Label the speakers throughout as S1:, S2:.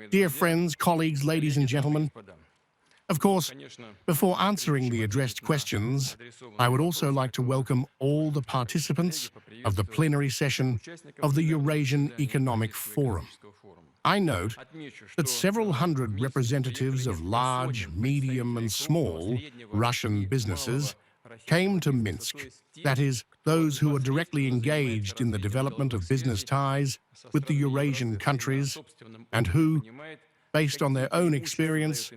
S1: Dear friends, colleagues, ladies and gentlemen, of course, before answering the addressed questions, I would also like to welcome all the participants of the plenary session of the Eurasian Economic Forum. I note that several hundred representatives of large, medium and small Russian businesses came to Minsk, that is, those who are directly engaged in the development of business ties with the Eurasian countries and who, based on their own experience,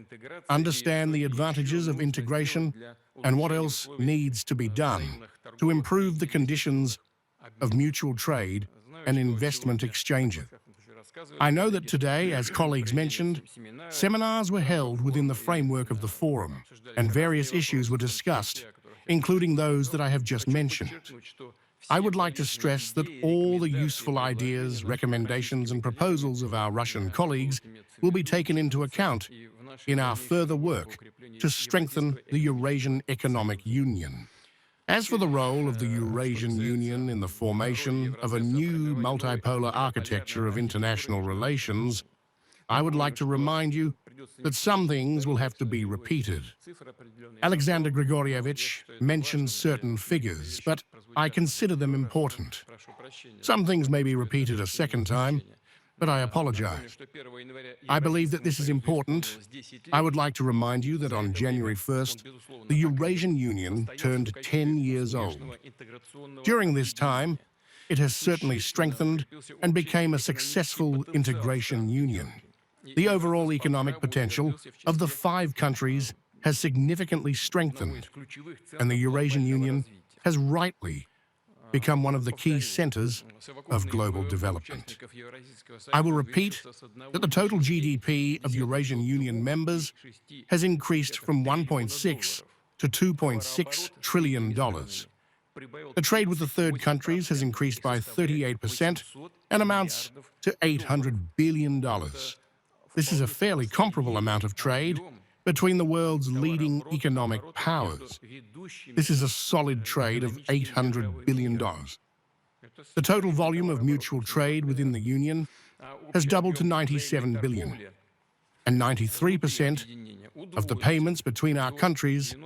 S1: understand the advantages of integration and what else needs to be done to improve the conditions of mutual trade and investment exchanges. I know that today, as colleagues mentioned, seminars were held within the framework of the forum, and various issues were discussed, including those that I have just mentioned. I would like to stress that all the useful ideas, recommendations and proposals of our Russian colleagues will be taken into account in our further work to strengthen the Eurasian Economic Union. As for the role of the Eurasian Union in the formation of a new multipolar architecture of international relations, I would like to remind you that some things will have to be repeated. Alexander Grigorievich mentioned certain figures, but I consider them important. Some things may be repeated a second time, but I apologize. I believe that this is important. I would like to remind you that on January 1st, the Eurasian Union turned 10 years old. During this time, it has certainly strengthened and became a successful integration union. The overall economic potential of the 5 countries has significantly strengthened, and the Eurasian Union has rightly become one of the key centers of global development. I will repeat that the total GDP of Eurasian Union members has increased from $1.6 to $2.6 trillion. The trade with the third countries has increased by 38% and amounts to $800 billion. This is a fairly comparable amount of trade between the world's leading economic powers. This is a solid trade of $800 billion. The total volume of mutual trade within the Union has doubled to $97 billion, and 93% of the payments between our countries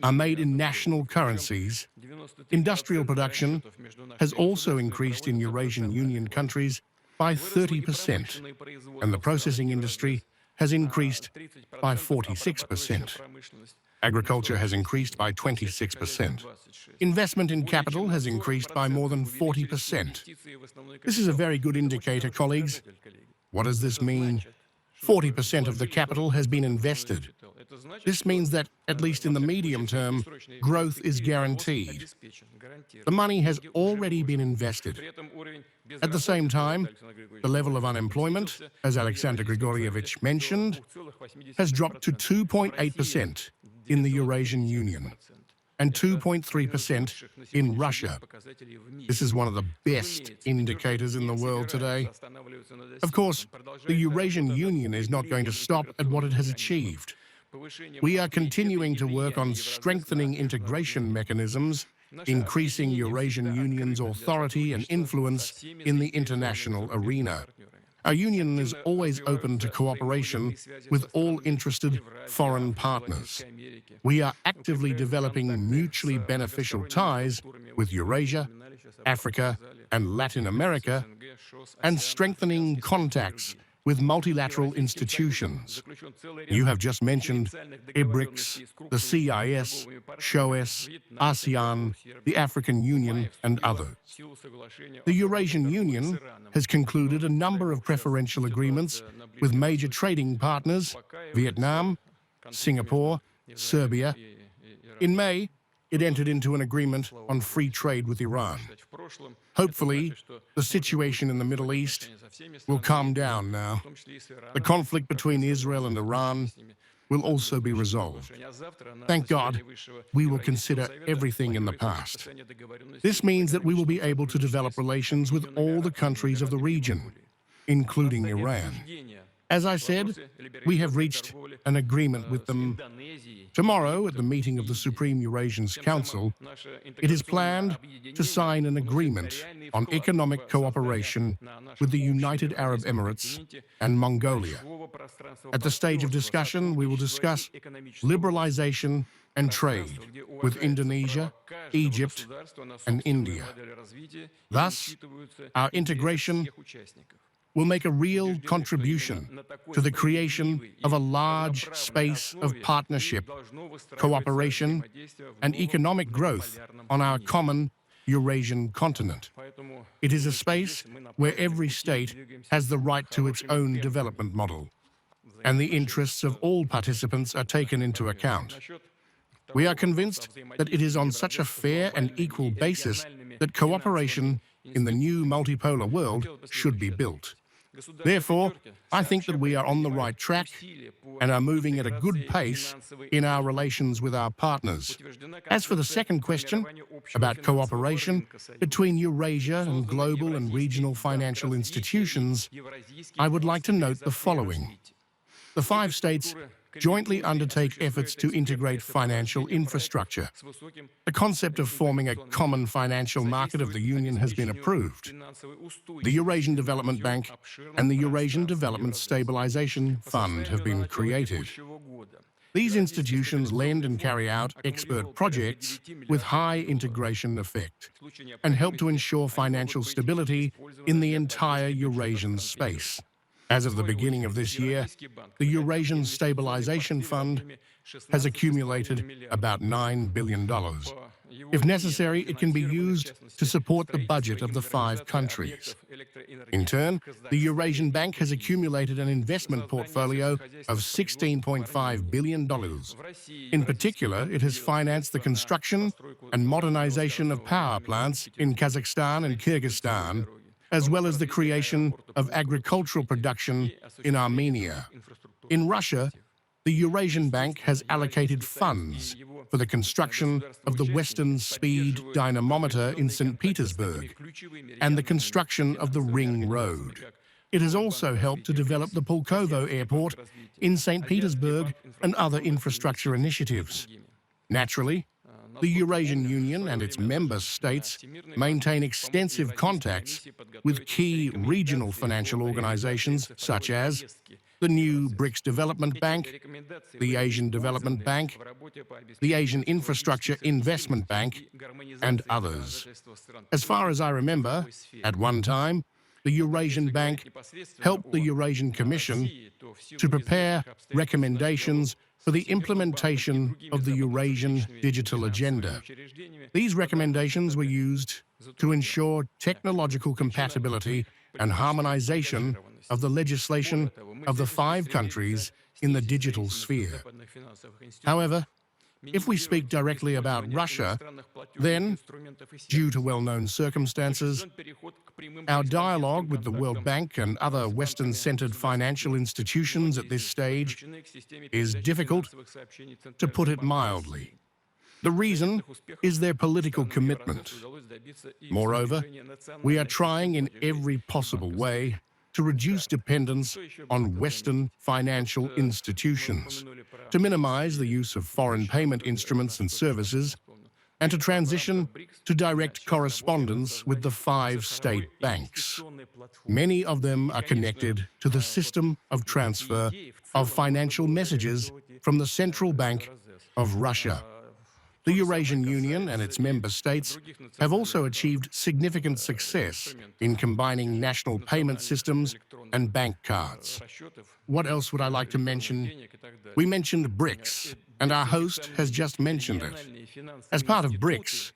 S1: are made in national currencies. Industrial production has also increased in Eurasian Union countries by 30%, and the processing industry has increased by 46%. Agriculture has increased by 26%. Investment in capital has increased by more than 40%. This is a very good indicator, colleagues. What does this mean? 40% of the capital has been invested. This means that, at least in the medium term, growth is guaranteed. The money has already been invested. At the same time, the level of unemployment, as Alexander Grigorievich mentioned, has dropped to 2.8% in the Eurasian Union and 2.3% in Russia. This is one of the best indicators in the world today. Of course, the Eurasian Union is not going to stop at what it has achieved. We are continuing to work on strengthening integration mechanisms, increasing Eurasian Union's authority and influence in the international arena. Our union is always open to cooperation with all interested foreign partners. We are actively developing mutually beneficial ties with Eurasia, Africa, and Latin America, and strengthening contacts with multilateral institutions. You have just mentioned BRICS, the CIS, SHOES, ASEAN, the African Union, and others. The Eurasian Union has concluded a number of preferential agreements with major trading partners, Vietnam, Singapore, Serbia. In May, it entered into an agreement on free trade with Iran. Hopefully, the situation in the Middle East will calm down now. The conflict between Israel and Iran will also be resolved. Thank God, we will consider everything in the past. This means that we will be able to develop relations with all the countries of the region, including Iran. As I said, we have reached an agreement with them Tomorrow, at the meeting of the Supreme Eurasian Council, it is planned to sign an agreement on economic cooperation with the United Arab Emirates and Mongolia. At the stage of discussion, we will discuss liberalization and trade with Indonesia, Egypt, and India. Thus, our integration will make a real contribution to the creation of a large space of partnership, cooperation, and economic growth on our common Eurasian continent. It is a space where every state has the right to its own development model, and the interests of all participants are taken into account. We are convinced that it is on such a fair and equal basis that cooperation in the new multipolar world should be built. Therefore, I think that we are on the right track and are moving at a good pace in our relations with our partners. As for the second question about cooperation between Eurasia and global and regional financial institutions, I would like to note the following. The 5 states jointly undertake efforts to integrate financial infrastructure. The concept of forming a common financial market of the Union has been approved. The Eurasian Development Bank and the Eurasian Development Stabilization Fund have been created. These institutions lend and carry out expert projects with high integration effect and help to ensure financial stability in the entire Eurasian space. As of the beginning of this year, the Eurasian Stabilization Fund has accumulated about $9 billion. If necessary, it can be used to support the budget of the 5 countries. In turn, the Eurasian Bank has accumulated an investment portfolio of $16.5 billion. In particular, it has financed the construction and modernization of power plants in Kazakhstan and Kyrgyzstan, as well as the creation of agricultural production in Armenia. In Russia, the Eurasian Bank has allocated funds for the construction of the Western Speed Dynamometer in St. Petersburg and the construction of the Ring Road. It has also helped to develop the Pulkovo Airport in St. Petersburg and other infrastructure initiatives. Naturally, the Eurasian Union and its member states maintain extensive contacts with key regional financial organizations such as the new BRICS Development Bank, the Asian Development Bank, the Asian Infrastructure Investment Bank, and others. As far as I remember, at one time, the Eurasian Bank helped the Eurasian Commission to prepare recommendations for the implementation of the Eurasian Digital Agenda. These recommendations were used to ensure technological compatibility and harmonization of the legislation of the 5 countries in the digital sphere. However, if we speak directly about Russia, then, due to well-known circumstances, our dialogue with the World Bank and other Western-centered financial institutions at this stage is difficult, to put it mildly. The reason is their political commitment. Moreover, we are trying in every possible way to reduce dependence on Western financial institutions, to minimize the use of foreign payment instruments and services, and to transition to direct correspondence with the 5 state banks. Many of them are connected to the system of transfer of financial messages from the Central Bank of Russia. The Eurasian Union and its member states have also achieved significant success in combining national payment systems and bank cards. What else would I like to mention? We mentioned BRICS, and our host has just mentioned it. As part of BRICS,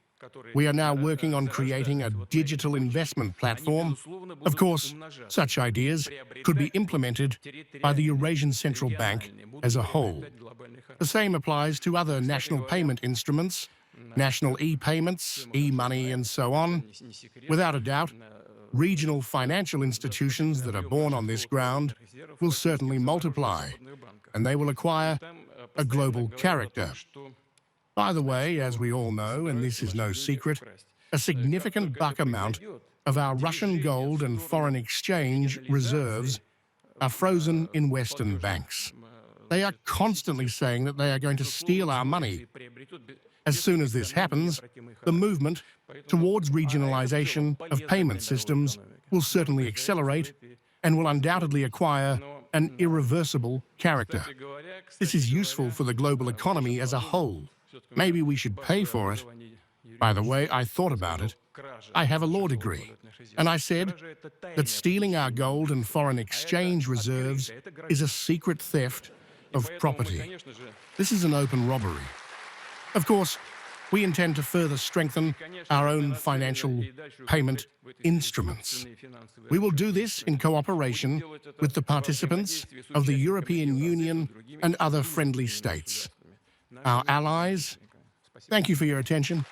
S1: we are now working on creating a digital investment platform. Of course, such ideas could be implemented by the Eurasian Central Bank as a whole. The same applies to other national payment instruments, national e-payments, e-money, and so on. Without a doubt, regional financial institutions that are born on this ground will certainly multiply, and they will acquire a global character. By the way, as we all know, and this is no secret, a significant buck amount of our Russian gold and foreign exchange reserves are frozen in Western banks. They are constantly saying that they are going to steal our money. As soon as this happens, the movement towards regionalization of payment systems will certainly accelerate and will undoubtedly acquire an irreversible character. This is useful for the global economy as a whole. Maybe we should pay for it. By the way, I thought about it. I have a law degree, and I said that stealing our gold and foreign exchange reserves is a secret theft of property. This is an open robbery. Of course, we intend to further strengthen our own financial payment instruments. We will do this in cooperation with the participants of the European Union and other friendly states. Our allies, thank you for your attention.